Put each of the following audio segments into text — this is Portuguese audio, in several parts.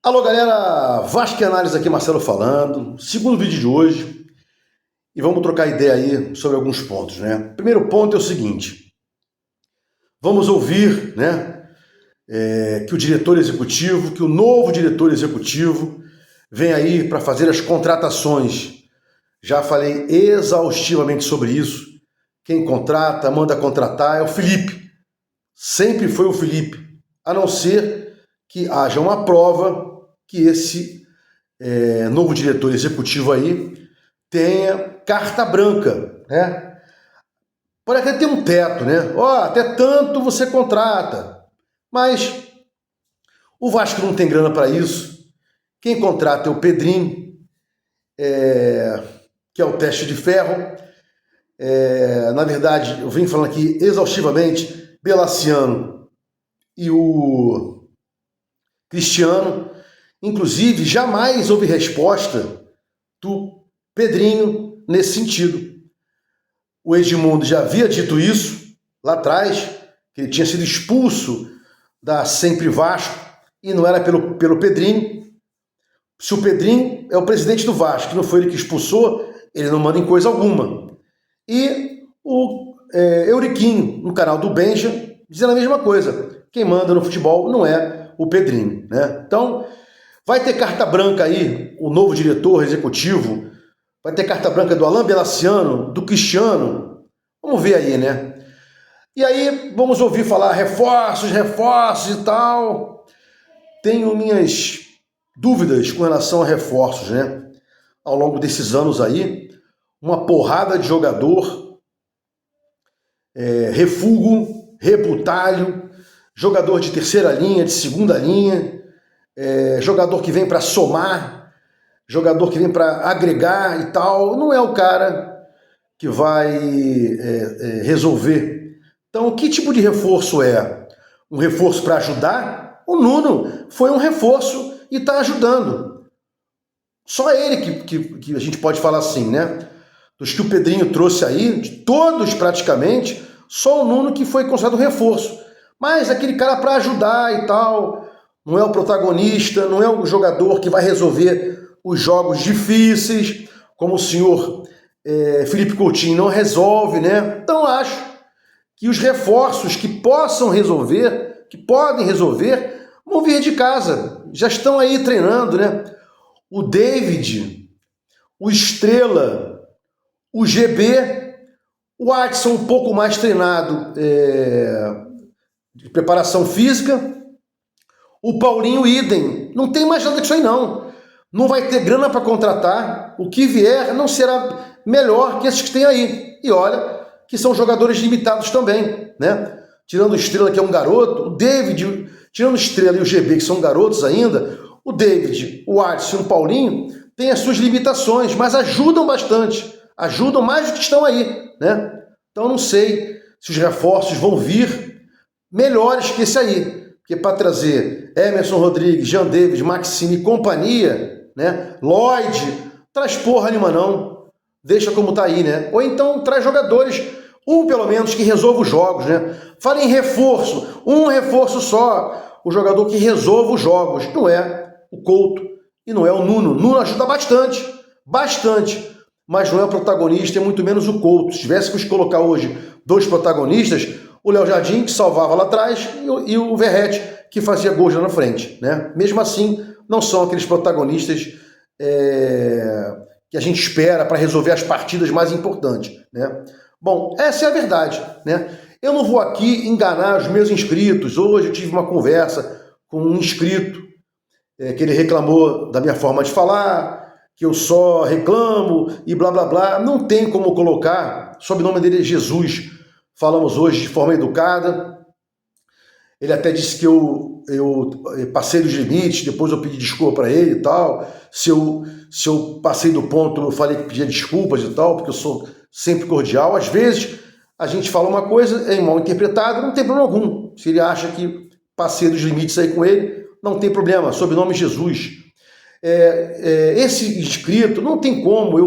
Alô galera, Vasco Análise aqui, Marcelo falando, segundo vídeo de hoje, e vamos trocar ideia aí sobre alguns pontos, né? Primeiro ponto é o seguinte, vamos ouvir, né, que o diretor executivo, que o novo diretor executivo vem aí para fazer as contratações. Já falei exaustivamente sobre isso, quem contrata, manda contratar é o Felipe, sempre foi o Felipe, a não ser que haja uma prova que esse novo diretor executivo aí tenha carta branca, né? Pode até ter um teto, né? Até tanto você contrata, mas o Vasco não tem grana para isso. Quem contrata é o Pedrinho, que é o teste de ferro. Na verdade, eu venho falando aqui exaustivamente, Belaciano e o Cristiano. Inclusive, jamais houve resposta do Pedrinho nesse sentido. O Edmundo já havia dito isso lá atrás, que ele tinha sido expulso da Sempre Vasco e não era pelo Pedrinho. Se o Pedrinho é o presidente do Vasco, que não foi ele que expulsou, ele não manda em coisa alguma. E o Euriquinho, no canal do Benja, dizendo a mesma coisa. Quem manda no futebol não é o Pedrinho, né? Então, vai ter carta branca aí, o novo diretor executivo, vai ter carta branca do Alain Belaciano, do Cristiano, vamos ver aí, né? E aí, vamos ouvir falar reforços e tal. Tenho minhas dúvidas com relação a reforços, né? Ao longo desses anos aí, uma porrada de jogador, refúgio, rebutalho, jogador de terceira linha, de segunda linha, jogador que vem para somar, jogador que vem para agregar e tal, não é o cara que vai resolver. Então, que tipo de reforço é? Um reforço para ajudar? O Nuno foi um reforço e está ajudando. Só ele que a gente pode falar assim, né? Dos que o Pedrinho trouxe aí, de todos praticamente, só o Nuno que foi considerado reforço. Mas aquele cara para ajudar e tal, não é o protagonista, não é o jogador que vai resolver os jogos difíceis, como o senhor Felipe Coutinho não resolve, né? Então acho que os reforços que possam resolver, que podem resolver, vão vir de casa. Já estão aí treinando, né? O David, o Estrela, o GB, o Adson um pouco mais treinado de preparação física, o Paulinho idem. Não tem mais nada disso aí não. Não vai ter grana para contratar. O que vier não será melhor que esses que tem aí. E olha que são jogadores limitados também, né? Tirando o Estrela, que é um garoto, o David, tirando o Estrela e o GB, que são garotos ainda, o David, o Adson e o Paulinho têm as suas limitações, mas ajudam bastante. Ajudam mais do que estão aí, né? Então não sei se os reforços vão vir melhores que esse aí. Porque para trazer Emerson Rodrigues, Jean David, Maxime e companhia, né? Lloyd, traz porra nenhuma não. Deixa como tá aí, né? Ou então traz jogadores, um pelo menos, que resolva os jogos, né? Fala em reforço, um reforço só. O jogador que resolva os jogos. Não é o Couto e não é o Nuno. Nuno ajuda bastante, mas não é o protagonista, é muito menos o Couto. Se tivéssemos que colocar hoje dois protagonistas, o Léo Jardim, que salvava lá atrás, e o Verratti, que fazia gols lá na frente, né? Mesmo assim, não são aqueles protagonistas que a gente espera para resolver as partidas mais importantes, né? Bom, essa é a verdade, né? Eu não vou aqui enganar os meus inscritos. Hoje eu tive uma conversa com um inscrito que ele reclamou da minha forma de falar, que eu só reclamo e blá blá blá. Não tem como colocar, o sobrenome dele é Jesus. Falamos hoje de forma educada. Ele até disse que eu passei dos limites, depois eu pedi desculpa para ele e tal. Se eu passei do ponto, eu falei que pedia desculpas e tal, porque eu sou sempre cordial. Às vezes a gente fala uma coisa, é mal interpretada, não tem problema algum. Se ele acha que passei dos limites aí com ele, não tem problema, sobrenome Jesus. Esse inscrito, não tem como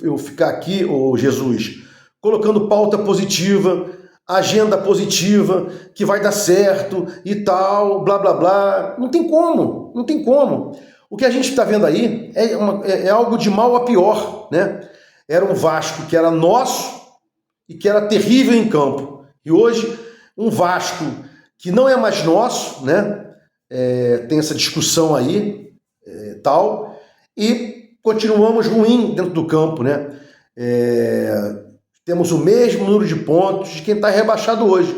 eu ficar aqui, Jesus, colocando pauta positiva, agenda positiva, que vai dar certo e tal, blá, blá, blá. Não tem como, não tem como. O que a gente está vendo aí é algo de mal a pior, né? Era um Vasco que era nosso e que era terrível em campo. E hoje, um Vasco que não é mais nosso, né? Tem essa discussão aí, tal, e continuamos ruim dentro do campo, né? Temos o mesmo número de pontos de quem está rebaixado hoje,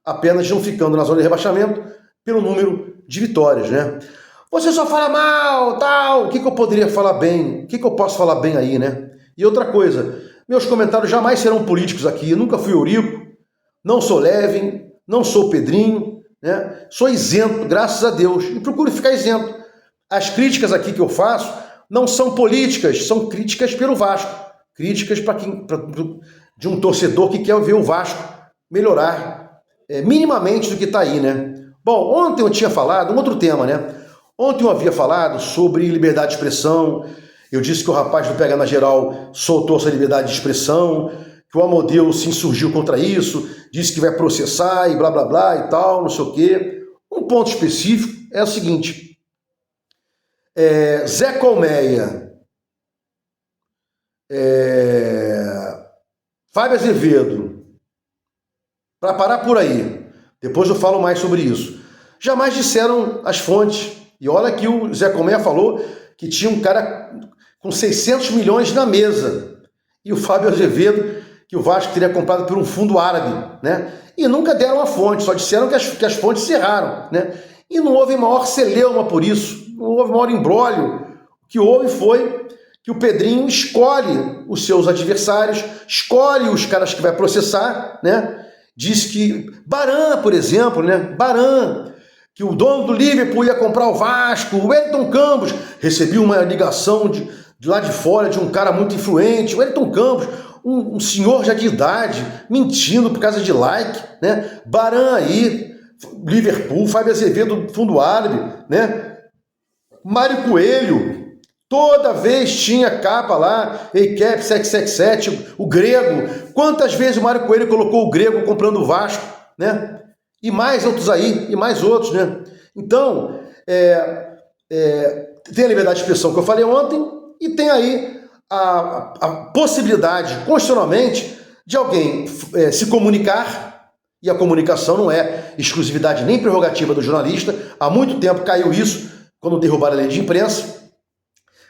apenas não ficando na zona de rebaixamento pelo número de vitórias, né? Você só fala mal, tal, o que eu poderia falar bem? O que eu posso falar bem aí, né? E outra coisa, meus comentários jamais serão políticos aqui, eu nunca fui Eurico, não sou Levin, não sou Pedrinho, né? Sou isento, graças a Deus, e procuro ficar isento. As críticas aqui que eu faço não são políticas, são críticas pelo Vasco, críticas de um torcedor que quer ver o Vasco melhorar minimamente do que está aí, né? Bom, ontem eu tinha falado, um outro tema, né? Ontem eu havia falado sobre liberdade de expressão, eu disse que o rapaz do Pega na Geral soltou essa liberdade de expressão, que o Amodeu se insurgiu contra isso, disse que vai processar e blá blá blá e tal, não sei o quê. Um ponto específico é o seguinte, Zé Colmeia, Fábio Azevedo, para parar por aí, depois eu falo mais sobre isso, jamais disseram as fontes. E olha que o Zé Colmeia falou que tinha um cara com 600 milhões na mesa. E o Fábio Azevedo, que o Vasco teria comprado por um fundo árabe, né? E nunca deram a fonte, só disseram que as fontes se erraram, né? E não houve maior celeuma por isso, não houve maior imbróglio. O que houve foi que o Pedrinho escolhe os seus adversários, escolhe os caras que vai processar, né? Diz que Baran, por exemplo, né? Baran, que o dono do Liverpool ia comprar o Vasco, o Wellington Campos, recebi uma ligação de lá de fora de um cara muito influente, o Wellington Campos, um senhor já de idade, mentindo por causa de like, né? Baran aí, Liverpool, Fábio Azevedo, fundo árabe, né? Mário Coelho, toda vez tinha capa lá, EICAP 777, o Grego. Quantas vezes o Mário Coelho colocou o Grego comprando o Vasco, né? E mais outros aí, e mais outros, né? Então, tem a liberdade de expressão que eu falei ontem, e tem aí a possibilidade, constitucionalmente, de alguém se comunicar, e a comunicação não é exclusividade nem prerrogativa do jornalista. Há muito tempo caiu isso, quando derrubaram a lei de imprensa.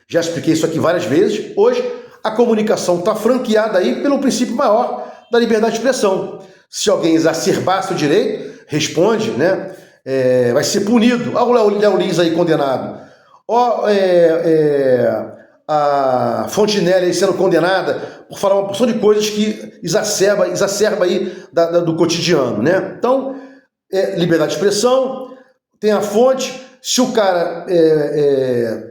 Já expliquei isso aqui várias vezes. Hoje, a comunicação está franqueada aí pelo princípio maior da liberdade de expressão. Se alguém exacerbar seu direito, responde, né? Vai ser punido. Olha o Léo Lins aí condenado. A Fontinelli aí sendo condenada por falar uma porção de coisas que exacerba aí do cotidiano, né? Então, liberdade de expressão, tem a fonte. Se o cara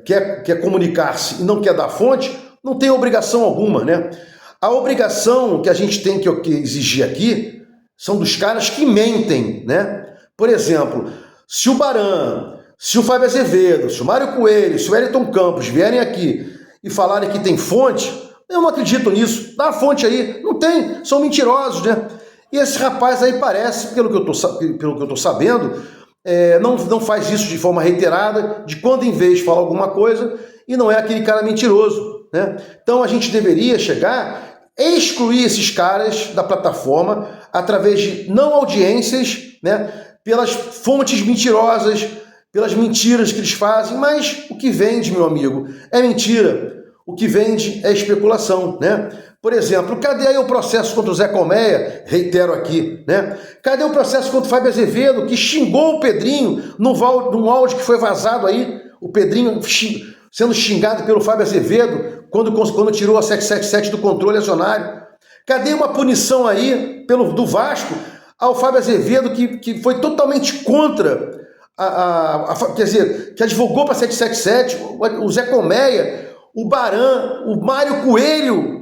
quer comunicar-se e não quer dar fonte, não tem obrigação alguma, né? A obrigação que a gente tem que exigir aqui são dos caras que mentem, né? Por exemplo, se o Baran, se o Fábio Azevedo, se o Mário Coelho, se o Wellington Campos vierem aqui e falarem que tem fonte, eu não acredito nisso. Dá a fonte aí. Não tem, são mentirosos, né? E esse rapaz aí parece, pelo que eu tô sabendo, não faz isso de forma reiterada, de quando em vez fala alguma coisa, e não é aquele cara mentiroso, né? Então a gente deveria chegar, excluir esses caras da plataforma através de não audiências, né? Pelas fontes mentirosas, pelas mentiras que eles fazem, mas o que vende, meu amigo, é mentira. O que vende é especulação, né? Por exemplo, cadê aí o processo contra o Zé Colmeia? Reitero aqui, né? Cadê o processo contra o Fábio Azevedo, que xingou o Pedrinho num áudio que foi vazado aí? O Pedrinho sendo xingado pelo Fábio Azevedo quando tirou a 777 do controle acionário. Cadê uma punição aí do Vasco ao Fábio Azevedo, que foi totalmente contra, quer dizer, que advogou para 777, o Zé Colmeia, o Baran, o Mário Coelho,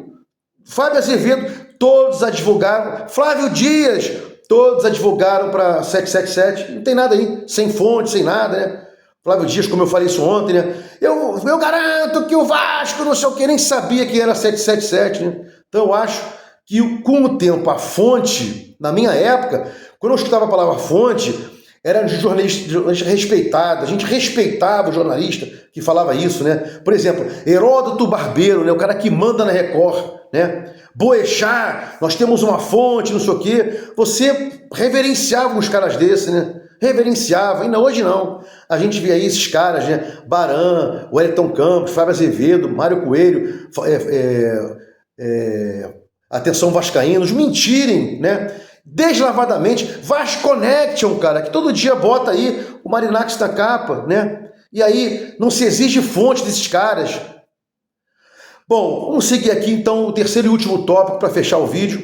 Fábio Azevedo, todos advogaram, Flávio Dias, todos advogaram para 777, não tem nada aí, sem fonte, sem nada, né? Flávio Dias, como eu falei isso ontem, né? Eu garanto que o Vasco, não sei o que, nem sabia que era 777, né? Então eu acho que com o tempo a fonte Na minha época, quando eu escutava a palavra fonte, era de jornalista respeitado, a gente respeitava o jornalista que falava isso, né? Por exemplo, Heródoto Barbeiro, né? O cara que manda na Record, né? Boechat, nós temos uma fonte, não sei o quê. Você reverenciava uns caras desses, né? Reverenciava, ainda hoje não. A gente vê aí esses caras, né? Baran, Wellington Campos, Fábio Azevedo, Mário Coelho, Atenção Vascaínos, mentirem, né? Deslavadamente. Vasconnection, cara, que todo dia bota aí o Marinax na capa, né? E aí não se exige fonte desses caras. Bom, vamos seguir aqui então o terceiro e último tópico para fechar o vídeo.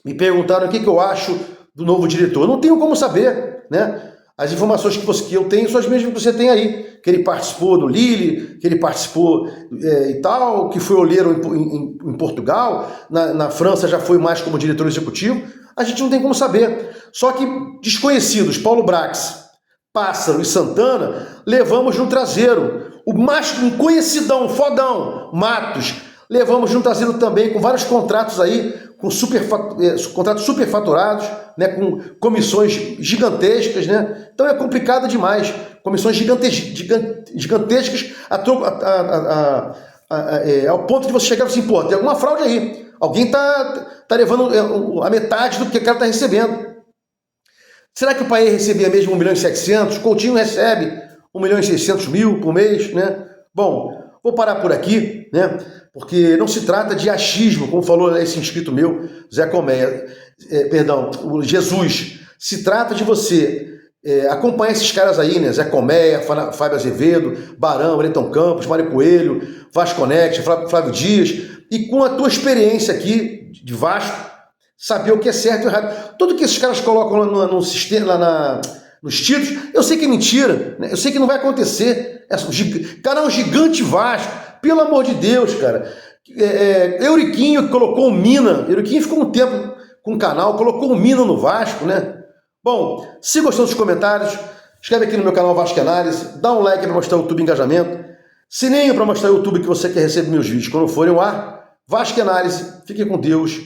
Me perguntaram o que eu acho do novo diretor. Eu não tenho como saber, né? As informações que eu tenho são as mesmas que você tem aí. Que ele participou do Lille, que ele participou e tal, que foi olheiro em Portugal, na França já foi mais como diretor executivo. A gente não tem como saber. Só que desconhecidos, Paulo Brax, Pássaro e Santana, levamos no traseiro. O mais conhecidão, fodão, Matos, levamos no traseiro também, com vários contratos aí, com contratos superfaturados, né, com comissões gigantescas, né? Então é complicado demais. Comissões gigantescas ao ponto de você chegar assim, pô, tem alguma fraude aí. Alguém tá levando a metade do que o cara tá recebendo. Será que o Paê recebia mesmo 1.700.000? Coutinho recebe 1.600.000 por mês, né? Bom, vou parar por aqui, né? Porque não se trata de achismo, como falou esse inscrito meu, Zé Colmeia, o Jesus. Se trata de você acompanhar esses caras aí, né? Zé Colmeia, Fábio Azevedo, Barão, Wellington Campos, Mário Coelho, Vasconnection, Flávio Dias, e com a tua experiência aqui de Vasco, saber o que é certo e errado. Tudo que esses caras colocam no sistema, nos títulos, eu sei que é mentira, né? Eu sei que não vai acontecer. Cara, é um gigante Vasco, pelo amor de Deus, cara. Euriquinho colocou o Mina, Euriquinho ficou um tempo com o canal, colocou o Mina no Vasco, né? Bom, se gostou dos comentários, escreve aqui no meu canal Vasco Análise, dá um like para mostrar o YouTube engajamento, sininho para mostrar o YouTube que você quer receber meus vídeos quando forem ao ar. Vasco Análise, fique com Deus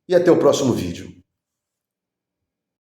e até o próximo vídeo.